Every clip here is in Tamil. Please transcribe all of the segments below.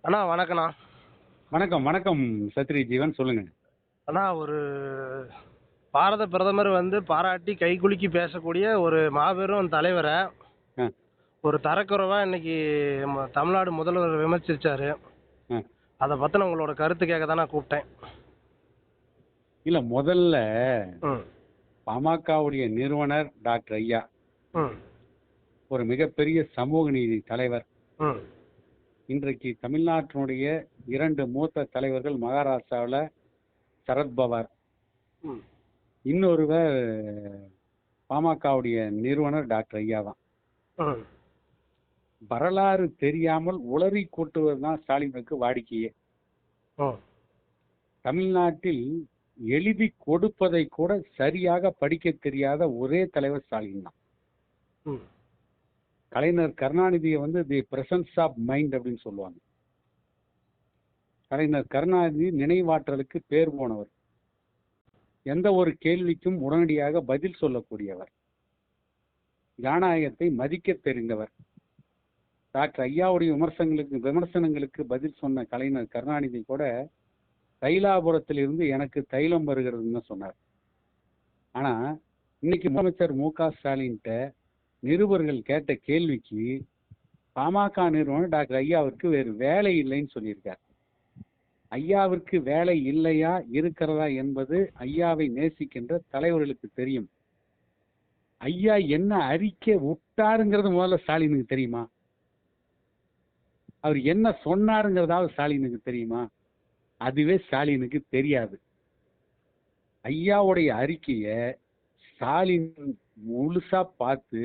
அண்ணா வணக்கண்ணா. வணக்கம் வணக்கம். சத்ரி ஜீவன் சொல்லுங்க. அண்ணா ஒரு பாரத பிரதமர் பாராட்டி கைகுலுக்கி பேசக்கூடிய ஒரு மாபெரும் தலைவரை ஆ, ஒரு தரக்குறைவா இன்னைக்கு நம்ம தமிழ்நாடு முதல்வர் விமர்சிச்சாரு. ஆ. அதை பத்தின உங்களோட கருத்து கேட்க தான் நான் கூப்பிட்டேன். இல்ல முதல்ல ம் பாமகவுடைய நிறுவனர் டாக்டர் ஐயா ம் ஒரு மிகப்பெரிய சமூக நீதி தலைவர். ம் இன்றைக்கு தமிழ்நாட்டினுடைய 2 மூத்த தலைவர்கள் மகாராஷ்டிராவில் சரத்பவார், ம் இன்னொருவர் பாமகவுடைய நிறுவனர் டாக்டர் ஐயா தான். ம் வரலாறு தெரியாமல் உளறி கொட்டுவது தான் ஸ்டாலினுக்கு வாடிக்கையே. ம் தமிழ்நாட்டில் எழுதி கொடுப்பதை கூட சரியாக படிக்க தெரியாத ஒரே தலைவர் ஸ்டாலின் தான். ம் கலைஞர் கருணாநிதியை தி பிரசன்ஸ் ஆஃப் மைண்ட் அப்படின்னு சொல்லுவாங்க. கலைஞர் கருணாநிதி நினைவாற்றலுக்கு பேர் போனவர். எந்த ஒரு கேள்விக்கும் உடனடியாக பதில் சொல்லக்கூடியவர். ஜனநாயகத்தை மதிக்க தெரிந்தவர். டாக்டர் ஐயாவுடைய விமர்சனங்களுக்கு பதில் சொன்ன கலைஞர் கருணாநிதி கூட தைலாபுரத்திலிருந்து எனக்கு தைலம் வருகிறதுன்னு சொன்னார். ஆனா இன்னைக்கு முதலமைச்சர் மு.க. ஸ்டாலின்கிட்ட நிருபர்கள் கேட்ட கேள்விக்கு பாமக நிறுவனர் டாக்டர் ஐயாவிற்கு வேறு வேலை இல்லைன்னு சொல்லியிருக்கார். ஐயாவிற்கு வேலை இல்லையா இருக்கிறதா என்பது ஐயாவை நேசிக்கின்ற தலைவர்களுக்கு தெரியும். ஐயா என்ன அறிக்கை விட்டாருங்கிறது முதல்ல ஸ்டாலினுக்கு தெரியுமா? அவர் என்ன சொன்னாருங்கிறதாவது ஸ்டாலினுக்கு தெரியுமா? அதுவே ஸ்டாலினுக்கு தெரியாது. ஐயாவுடைய அறிக்கையை ஸ்டாலின் முழுசா பார்த்து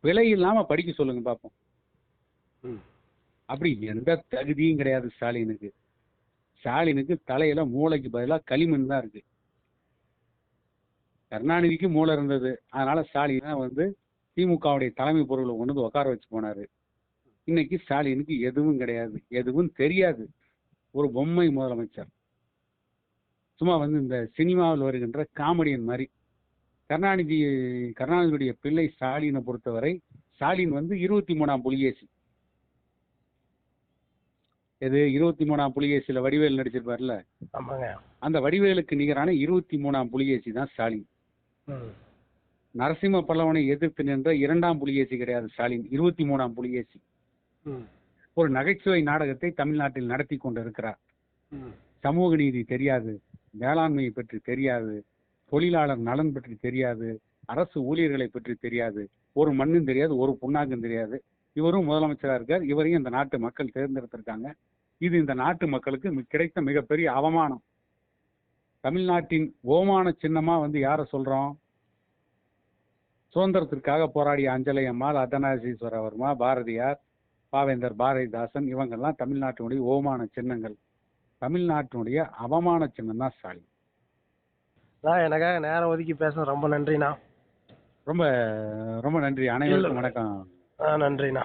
பிழை இல்லாம படிக்க சொல்லுங்க பார்ப்போம். ம் அப்படி எந்த தகுதியும் கிடையாது ஸ்டாலினுக்கு. ஸ்டாலினுக்கு தலையில மூளைக்கு பதிலாக களிமண் தான் இருக்கு. கருணாநிதிக்கு மூளை இருந்தது, அதனால ஸ்டாலின் திமுகவுடைய தலைமை பொருளை கொண்டு உட்கார வச்சு போனாரு. இன்னைக்கு ஸ்டாலினுக்கு எதுவும் கிடையாது, எதுவும் தெரியாது. ஒரு பொம்மை முதலமைச்சர். சும்மா இந்த சினிமாவில் வருகின்ற காமெடியன் மாதிரி. கருணாநிதியுடைய பிள்ளை ஸ்டாலினை பொறுத்தவரை ஸ்டாலின் 23ஆம் புலிகேசி. எது 23ஆம் புலிகேசியில வடிவேல் நடிச்சிருப்பார்ல, ஆமாங்க. அந்த வடிவேலுக்கு நிகரான 23ஆம் புலிகேசி தான் ஸ்டாலின். ம் நரசிம்ம பல்லவனை எதிர்த்து நின்ற 2ஆம் புலிகேசி கிடையாது ஸ்டாலின், 23ஆம் புலிகேசி. ம் ஒரு நகைச்சுவை நாடகத்தை தமிழ்நாட்டில் நடத்தி கொண்டிருக்கிறார். ம் சமூக நீதி தெரியாது, வேளாண்மையை பற்றி தெரியாது, தொழிலாளர் நலன் பற்றி தெரியாது, அரசு ஊழியர்களை பற்றி தெரியாது, ஒரு மண்ணும் தெரியாது, ஒரு புண்ணாக்கும் தெரியாது. இவரும் முதலமைச்சராக இருக்கார். இவரையும் இந்த நாட்டு மக்கள் தேர்ந்தெடுத்திருக்காங்க. இது இந்த நாட்டு மக்களுக்கு கிடைத்த மிகப்பெரிய அவமானம். தமிழ்நாட்டின் ஓமான சின்னமா யாரை சொல்றோம்? சுதந்திரத்திற்காக போராடிய அஞ்சலை அம்மாள், அர்த்தநாரீஸ்வரவர்மா, பாரதியார், பாவேந்தர் பாரதிதாசன், இவங்கெல்லாம் தமிழ்நாட்டினுடைய ஓமான சின்னங்கள். தமிழ்நாட்டினுடைய அவமான சின்னம் தான் ஸ்டாலின். எனக்காக நேரம் ஒதுக்கி பேச ரொம்ப நன்றிண்ணா. ரொம்ப ரொம்ப நன்றி. அனைவருக்கும் வணக்கம். நன்றிண்ணா.